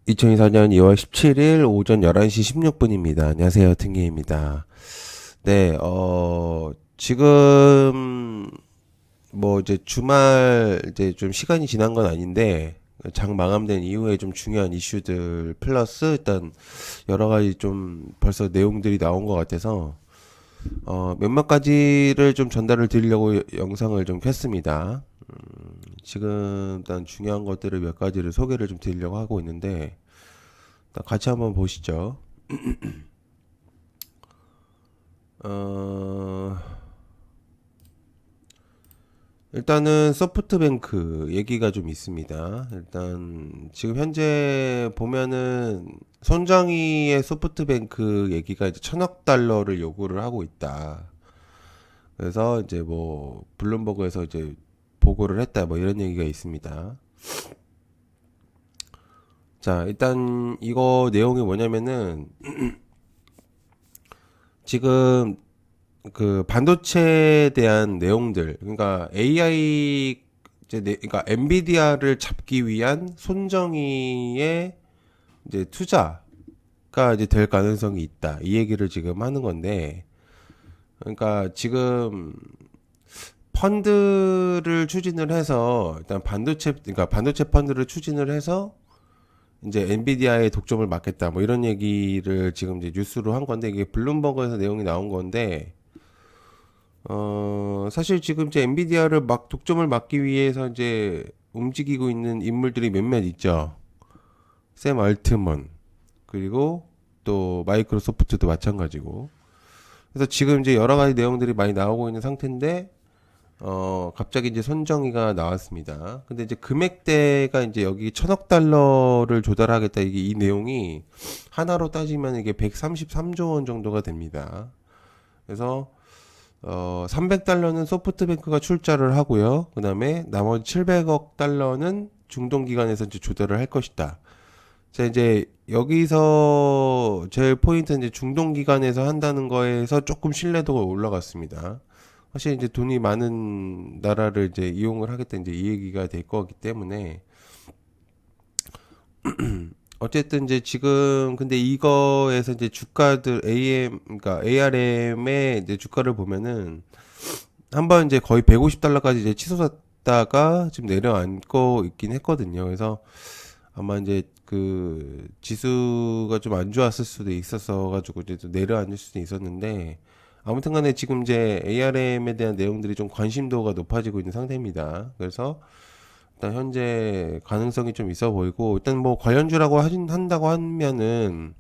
2024년 2월 17일 오전 11시 16분입니다. 안녕하세요. 팅게입니다. 네, 지금, 이제 주말, 이제 좀 시간이 지난 건 아닌데, 장 마감된 이후에 좀 중요한 이슈들, 플러스 일단 여러 가지 좀 벌써 내용들이 나온 것 같아서, 몇몇 가지를 좀 전달을 드리려고 영상을 좀 켰습니다. 지금 일단 중요한 것들을 몇 가지를 소개를 좀 드리려고 하고 있는데, 같이 한번 보시죠. 어, 일단은 소프트뱅크 얘기가 좀 있습니다. 일단 지금 현재 보면은 손정희의 소프트뱅크 얘기가 이제 1,000억 달러를 요구를 하고 있다. 그래서 이제 뭐 블룸버그에서 이제 보고를 했다. 뭐 이런 얘기가 있습니다. 자, 일단 이거 내용이 뭐냐면은 지금 그 반도체에 대한 내용들, 그러니까 AI 그러니까 엔비디아를 잡기 위한 손정희의 이제 투자가 이제 될 가능성이 있다. 이 얘기를 지금 하는 건데, 그러니까 지금 펀드를 추진을 해서 일단 그러니까 반도체 펀드를 추진을 해서 이제 엔비디아의 독점을 막겠다. 뭐 이런 얘기를 지금 이제 뉴스로 한 건데 이게 블룸버그에서 내용이 나온 건데. 사실 지금 이제 엔비디아를 막 독점을 막기 위해서 이제 움직이고 있는 인물들이 몇몇 있죠. 샘 알트먼, 그리고 또 마이크로소프트도 마찬가지고. 그래서 지금 이제 여러 가지 내용들이 많이 나오고 있는 상태인데, 갑자기 이제 손정의가 나왔습니다. 근데 이제 금액대가 이제 여기 1,000억 달러를 조달하겠다. 이게 이 내용이 하나로 따지면 이게 133조 원 정도가 됩니다. 그래서 300달러는 소프트뱅크가 출자를 하고요. 그 다음에 나머지 700억 달러는 중동기관에서 이제 조달을 할 것이다. 자, 이제 여기서 제일 포인트는 이제 중동기관에서 한다는 거에서 조금 신뢰도가 올라갔습니다. 사실 이제 돈이 많은 나라를 이제 이용을 하겠다 이제 이 얘기가 될 거기 때문에 어쨌든 이제 지금 근데 이거에서 이제 주가들 그러니까 ARM의 이제 주가를 보면은 한번 이제 거의 150달러까지 이제 치솟았다가 지금 내려앉고 있긴 했거든요. 그래서 아마 이제 그 지수가 좀 안 좋았을 수도 있었어 가지고 이제 또 내려앉을 수도 있었는데 아무튼 간에 지금 이제 ARM에 대한 내용들이 좀 관심도가 높아지고 있는 상태입니다. 그래서 일단 현재 가능성이 좀 있어 보이고 일단 뭐 관련주라고 한다고 하면은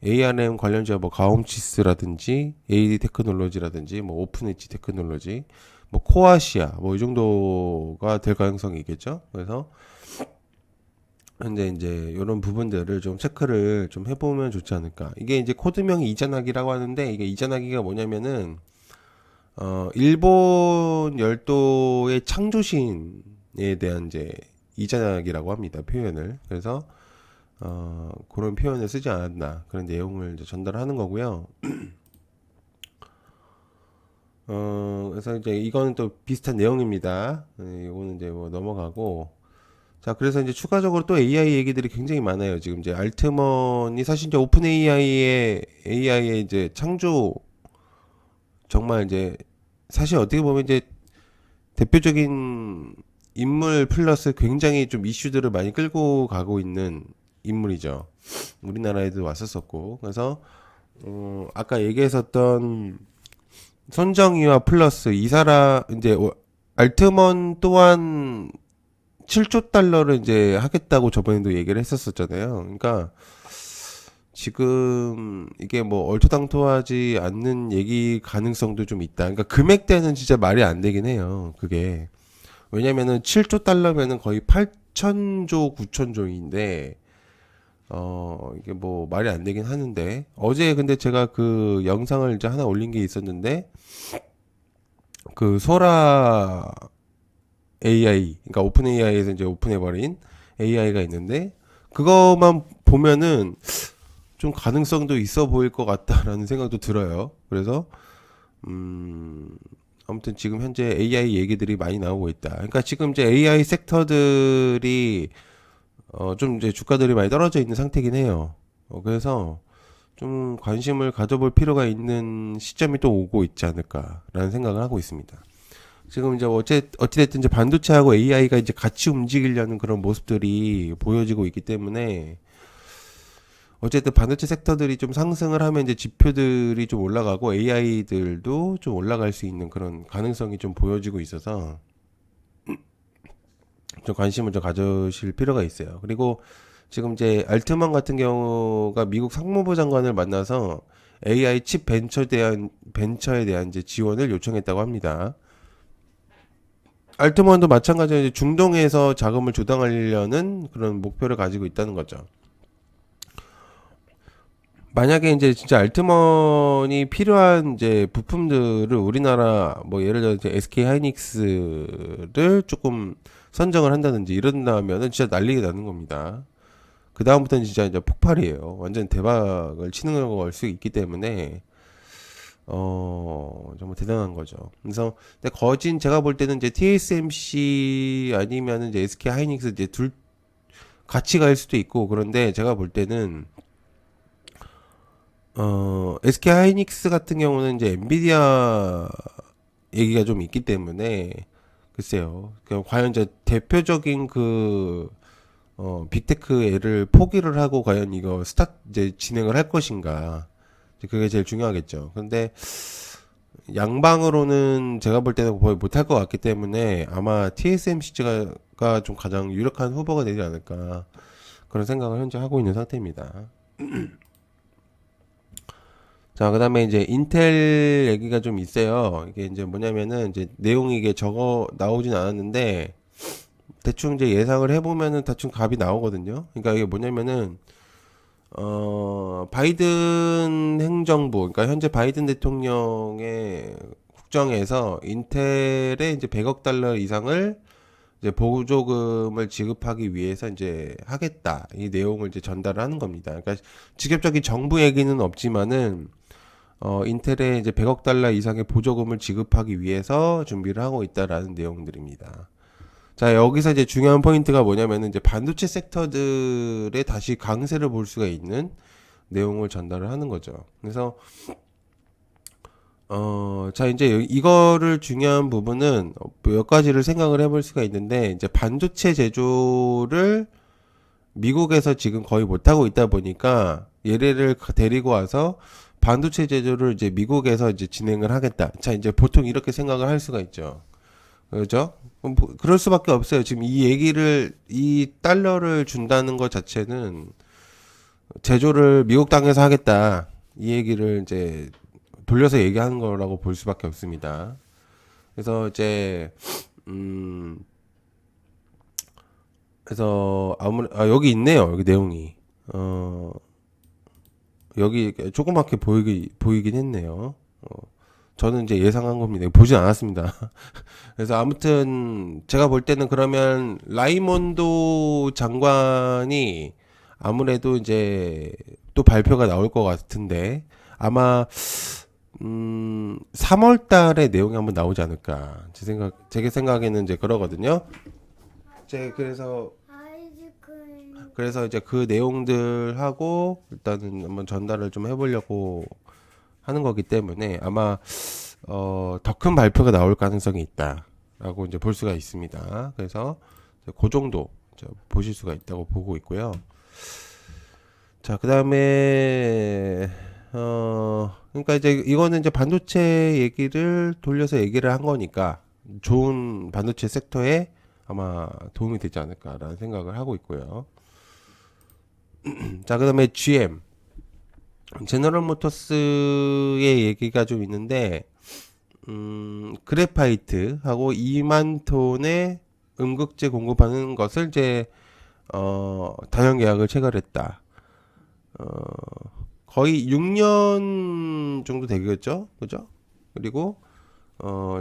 ARM 관련주가 뭐 가옴치스라든지 AD 테크놀로지라든지 뭐 오픈 엣지 테크놀로지 뭐 코아시아 뭐 이 정도가 될 가능성이 있겠죠. 그래서 현재 이제 이런 부분들을 좀 체크를 좀 해보면 좋지 않을까. 이게 이제 코드명이 이자나기라고 하는데 이게 이자나기가 뭐냐면은 일본 열도의 창조신에 대한 이제 이자나기라고 합니다. 표현을. 그래서 그런 표현을 쓰지 않았나 그런 내용을 이제 전달하는 거고요. 그래서 이제 이거는 또 비슷한 내용입니다. 이거는 이제 뭐 넘어가고. 자, 그래서 이제 추가적으로 또 AI 얘기들이 굉장히 많아요. 지금 이제 알트먼이 사실 이제 오픈 AI의 이제 창조 정말 이제 사실 어떻게 보면 이제 대표적인 인물 플러스 굉장히 좀 이슈들을 많이 끌고 가고 있는 인물이죠. 우리나라에도 왔었었고. 그래서 아까 얘기했었던 손정희와 플러스 이 사람 이제 알트먼 또한 7조 달러를 이제 하겠다고 저번에도 얘기를 했었었잖아요. 그러니까 지금 이게 뭐 얼토당토하지 않는 얘기 가능성도 좀 있다. 그러니까 금액대는 진짜 말이 안 되긴 해요. 그게 왜냐면은 7조 달러면은 거의 8천조, 9천조인데 이게 뭐 말이 안 되긴 하는데 어제 근데 제가 그 영상을 이제 하나 올린 게 있었는데 그 소라 AI, 그러니까 오픈 AI에서 이제 오픈해버린 AI가 있는데 그거만 보면은 좀 가능성도 있어 보일 것 같다라는 생각도 들어요. 그래서 음 아무튼 지금 현재 AI 얘기들이 많이 나오고 있다. 그러니까 지금 이제 AI 섹터들이 좀 이제 주가들이 많이 떨어져 있는 상태긴 해요. 그래서 좀 관심을 가져볼 필요가 있는 시점이 또 오고 있지 않을까라는 생각을 하고 있습니다. 지금 이제 어찌됐든 이제 반도체하고 AI가 이제 같이 움직이려는 그런 모습들이 보여지고 있기 때문에 어쨌든 반도체 섹터들이 좀 상승을 하면 이제 지표들이 좀 올라가고 AI들도 좀 올라갈 수 있는 그런 가능성이 좀 보여지고 있어서 좀 관심을 좀 가져실 필요가 있어요. 그리고 지금 이제 알트만 같은 경우가 미국 상무부 장관을 만나서 AI 칩 벤처에 대한 이제 지원을 요청했다고 합니다. 알트만도 마찬가지로 이제 중동에서 자금을 조달하려는 그런 목표를 가지고 있다는 거죠. 만약에 이제 진짜 알트먼이 필요한 이제 부품들을 우리나라 뭐 예를 들어 이제 SK 하이닉스를 조금 선정을 한다든지 이런다면은 진짜 난리가 나는 겁니다. 그 다음부터는 진짜 이제 폭발이에요. 완전 대박을 치는 걸 수 있기 때문에 정말 대단한 거죠. 그래서 근데 거진 제가 볼 때는 이제 TSMC 아니면은 이제 SK 하이닉스 이제 둘 같이 갈 수도 있고 그런데 제가 볼 때는 SK 하이닉스 같은 경우는 이제 엔비디아 얘기가 좀 있기 때문에 글쎄요. 과연 이제 대표적인 빅테크 애를 포기를 하고 과연 이거 이제 진행을 할 것인가. 이제 그게 제일 중요하겠죠. 근데 양방으로는 제가 볼 때는 거의 못할 것 같기 때문에 아마 TSMC가 좀 가장 유력한 후보가 되지 않을까. 그런 생각을 현재 하고 있는 상태입니다. 자, 그 다음에 이제 인텔 얘기가 좀 있어요. 이게 이제 뭐냐면은 이제 내용이 이게 적어 나오진 않았는데 대충 이제 예상을 해보면은 대충 값이 나오거든요. 그러니까 이게 뭐냐면은 바이든 행정부, 그러니까 현재 바이든 대통령의 국정에서 인텔에 이제 100억 달러 이상을 이제 보조금을 지급하기 위해서 이제 하겠다. 이 내용을 이제 전달을 하는 겁니다. 그러니까 직접적인 정부 얘기는 없지만은 인텔에 이제 100억 달러 이상의 보조금을 지급하기 위해서 준비를 하고 있다라는 내용들입니다. 자, 여기서 이제 중요한 포인트가 뭐냐면은 이제 반도체 섹터들의 다시 강세를 볼 수가 있는 내용을 전달을 하는 거죠. 그래서 자, 이제 이거를 중요한 부분은 몇 가지를 생각을 해볼 수가 있는데 이제 반도체 제조를 미국에서 지금 거의 못하고 있다 보니까 얘네를 데리고 와서 반도체 제조를 이제 미국에서 이제 진행을 하겠다. 자, 이제 보통 이렇게 생각을 할 수가 있죠. 그죠? 그럴 수밖에 없어요. 지금 이 달러를 준다는 것 자체는 제조를 미국 땅에서 하겠다. 이 얘기를 이제 돌려서 얘기하는 거라고 볼 수밖에 없습니다. 그래서 이제, 음, 여기 있네요. 여기 내용이. 여기 조그맣게 보이긴 했네요. 저는 이제 예상한 겁니다. 보진 않았습니다. 그래서 아무튼 제가 볼 때는 그러면 라이몬도 장관이 아무래도 이제 또 발표가 나올 것 같은데 아마 3월 달에 내용이 한번 나오지 않을까. 제 생각에는 이제 그러거든요. 그래서 이제 그 내용들하고 일단은 한번 전달을 좀 해보려고 하는 거기 때문에 아마 더 큰 발표가 나올 가능성이 있다라고 이제 볼 수가 있습니다. 그래서 그 정도 보실 수가 있다고 보고 있고요. 자, 그다음에 그러니까 이제 이거는 이제 반도체 얘기를 돌려서 얘기를 한 거니까 좋은 반도체 섹터에 아마 도움이 되지 않을까라는 생각을 하고 있고요. 자, 그다음에 GM 제너럴 모터스의 얘기가 좀 있는데 그래파이트하고 2만 톤의 음극재 공급하는 것을 이제 단연 계약을 체결했다. 어, 거의 6년 정도 되겠죠, 그죠? 그리고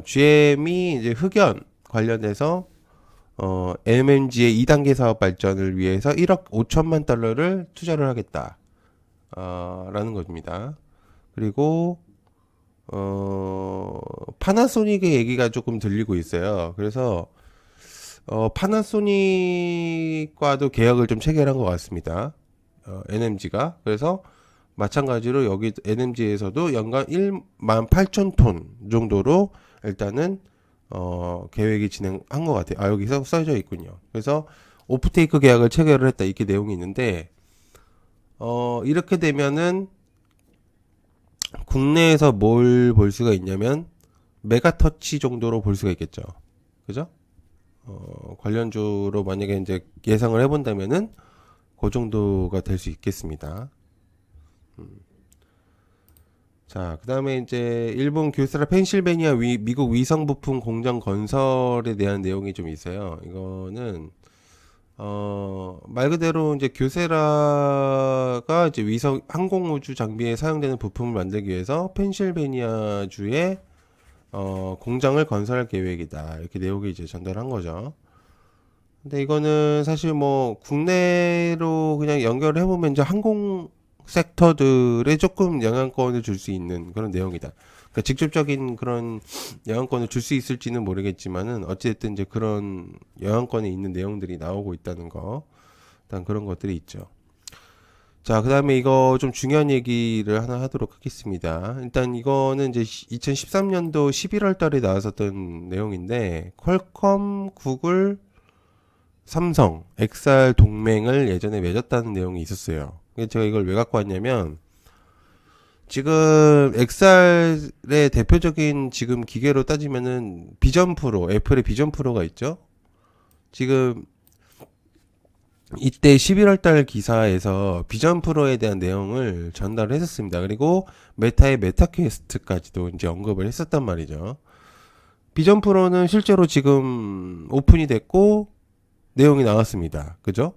GM이 이제 흑연 관련해서 MMG의 2단계 사업 발전을 위해서 1억 5천만 달러를 투자를 하겠다. 라는 겁니다. 그리고 파나소닉의 얘기가 조금 들리고 있어요. 그래서 파나소닉과도 계약을 좀 체결한 것 같습니다. NMG가. 그래서 마찬가지로 여기 NMG에서도 연간 18,000톤 정도로 일단은 계획이 진행한 것 같아요. 아, 여기서 써져 있군요. 그래서 오프테이크 계약을 체결을 했다. 이렇게 내용이 있는데, 이렇게 되면은 국내에서 뭘 볼 수가 있냐면, 메가터치 정도로 볼 수가 있겠죠. 그죠? 관련주로 만약에 이제 예상을 해본다면은, 그 정도가 될 수 있겠습니다. 자, 그 다음에 이제 일본 교스라 펜실베니아 미국 위성 부품 공장 건설에 대한 내용이 좀 있어요. 이거는 말 그대로 이제 교세라가 이제 위성 항공우주 장비에 사용되는 부품을 만들기 위해서 펜실베니아 주에 공장을 건설할 계획이다. 이렇게 내용이 이제 전달한 거죠. 근데 이거는 사실 뭐 국내로 그냥 연결을 해보면 이제 항공 섹터들에 조금 영향권을 줄 수 있는 그런 내용이다. 그러니까 직접적인 그런 영향권을 줄 수 있을지는 모르겠지만은 어쨌든 이제 그런 영향권에 있는 내용들이 나오고 있다는 거, 일단 그런 것들이 있죠. 자, 그 다음에 이거 좀 중요한 얘기를 하나 하도록 하겠습니다. 일단 이거는 이제 2013년도 11월 달에 나왔었던 내용인데, 퀄컴, 구글, 삼성, XR 동맹을 예전에 맺었다는 내용이 있었어요. 제가 이걸 왜 갖고 왔냐면, 지금 XR의 대표적인 지금 기계로 따지면은 비전 프로, 애플의 비전 프로가 있죠? 지금 이때 11월 달 기사에서 비전 프로에 대한 내용을 전달을 했었습니다. 그리고 메타의 메타퀘스트까지도 이제 언급을 했었단 말이죠. 비전 프로는 실제로 지금 오픈이 됐고 내용이 나왔습니다. 그죠?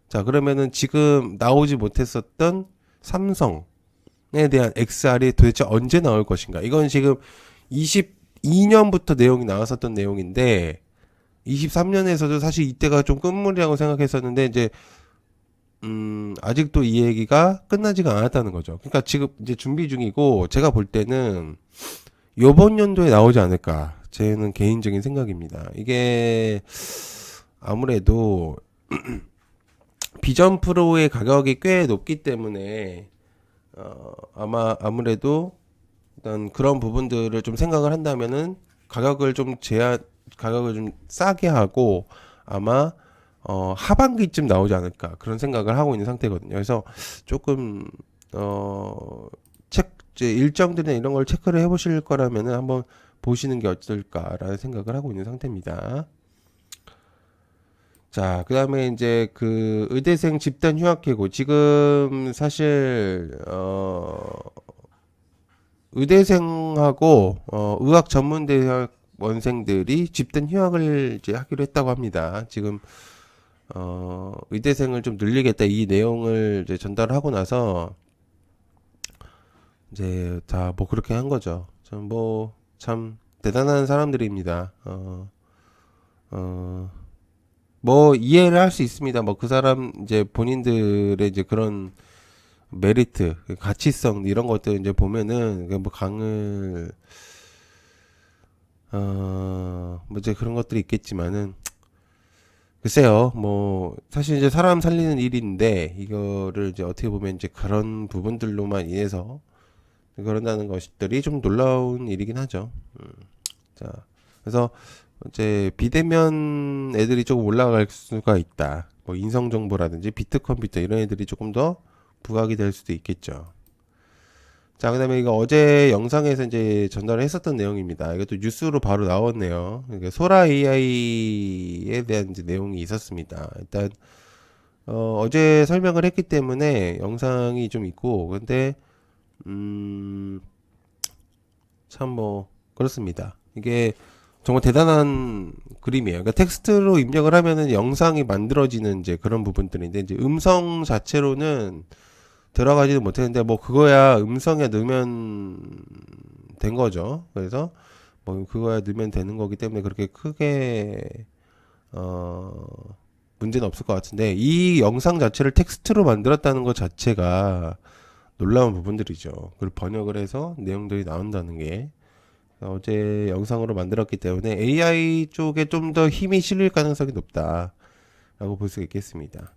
자, 그러면은 지금 나오지 못했었던 삼성에 대한 XR이 도대체 언제 나올 것인가? 이건 지금 22년부터 내용이 나왔었던 내용인데 23년에서도 사실 이때가 좀 끝물이라고 생각했었는데 이제 아직도 이 얘기가 끝나지가 않았다는 거죠. 그러니까 지금 이제 준비 중이고 제가 볼 때는 요번 연도에 나오지 않을까. 제는 개인적인 생각입니다. 이게 아무래도 비전 프로의 가격이 꽤 높기 때문에 아무래도 일단 그런 부분들을 좀 생각을 한다면은 가격을 좀 싸게 하고 아마 하반기쯤 나오지 않을까 그런 생각을 하고 있는 상태거든요. 그래서 조금 이제 일정들이나 이런 걸 체크를 해보실 거라면은 한번 보시는 게 어떨까라는 생각을 하고 있는 상태입니다. 자, 그 다음에 이제 그 의대생 집단 휴학 해고 지금 사실 의대생하고 의학 전문 대학 원생들이 집단 휴학을 이제 하기로 했다고 합니다. 지금 의대생을 좀 늘리겠다 이 내용을 이제 전달하고 나서 이제 다 뭐 그렇게 한 거죠. 참 대단한 사람들입니다. 뭐 이해를 할 수 있습니다. 뭐 그 사람 이제 본인들의 이제 그런 메리트, 가치성 이런 것들 이제 보면은 뭐 뭐 이제 그런 것들이 있겠지만은 글쎄요. 뭐 사실 이제 사람 살리는 일인데 이거를 이제 어떻게 보면 이제 그런 부분들로만 인해서 그런다는 것들이 좀 놀라운 일이긴 하죠. 자, 그래서 이제 비대면 애들이 조금 올라갈 수가 있다. 뭐 인성 정보라든지 비트 컴퓨터 이런 애들이 조금 더 부각이 될 수도 있겠죠. 자, 그다음에 이거 어제 영상에서 이제 전달을 했었던 내용입니다. 이것도 뉴스로 바로 나왔네요. 그러니까 소라 AI에 대한 이제 내용이 있었습니다. 일단 어제 설명을 했기 때문에 영상이 좀 있고, 근데 참 뭐 그렇습니다. 이게 정말 대단한 그림이에요. 그러니까 텍스트로 입력을 하면은 영상이 만들어지는 이제 그런 부분들인데 이제 음성 자체로는 들어가지도 못했는데 뭐 그거야 음성에 넣으면 된 거죠. 그래서 뭐 그거야 넣으면 되는 거기 때문에 그렇게 크게 문제는 없을 것 같은데 이 영상 자체를 텍스트로 만들었다는 것 자체가 놀라운 부분들이죠. 그걸 번역을 해서 내용들이 나온다는 게 어제 영상으로 만들었기 때문에 AI 쪽에 좀 더 힘이 실릴 가능성이 높다라고 볼 수 있겠습니다.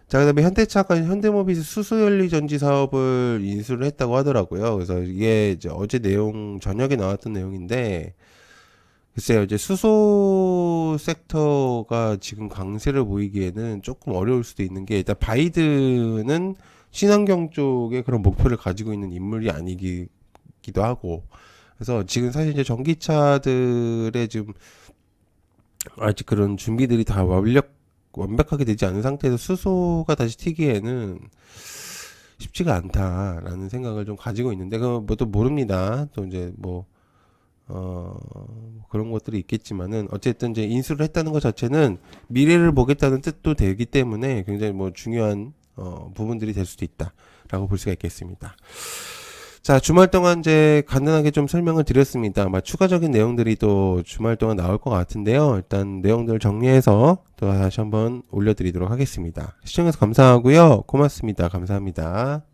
자, 그다음에 현대차가 현대모비스 수소연료 전지 사업을 인수를 했다고 하더라고요. 그래서 이게 이제 어제 내용 저녁에 나왔던 내용인데 글쎄요, 이제 수소 섹터가 지금 강세를 보이기에는 조금 어려울 수도 있는 게 일단 바이든은 친환경 쪽에 그런 목표를 가지고 있는 인물이 아니기도 하고 그래서 지금 사실 이제 전기차들의 지금 아직 그런 준비들이 다 완벽하게 되지 않은 상태에서 수소가 다시 튀기에는 쉽지가 않다라는 생각을 좀 가지고 있는데 그것도 모릅니다. 또 이제 뭐 그런 것들이 있겠지만은 어쨌든 이제 인수를 했다는 것 자체는 미래를 보겠다는 뜻도 되기 때문에 굉장히 뭐 중요한 부분들이 될 수도 있다라고 볼 수가 있겠습니다. 자, 주말 동안 이제 간단하게 좀 설명을 드렸습니다. 아마 추가적인 내용들이 또 주말 동안 나올 것 같은데요. 일단 내용들을 정리해서 또 다시 한번 올려드리도록 하겠습니다. 시청해서 감사하고요. 고맙습니다. 감사합니다.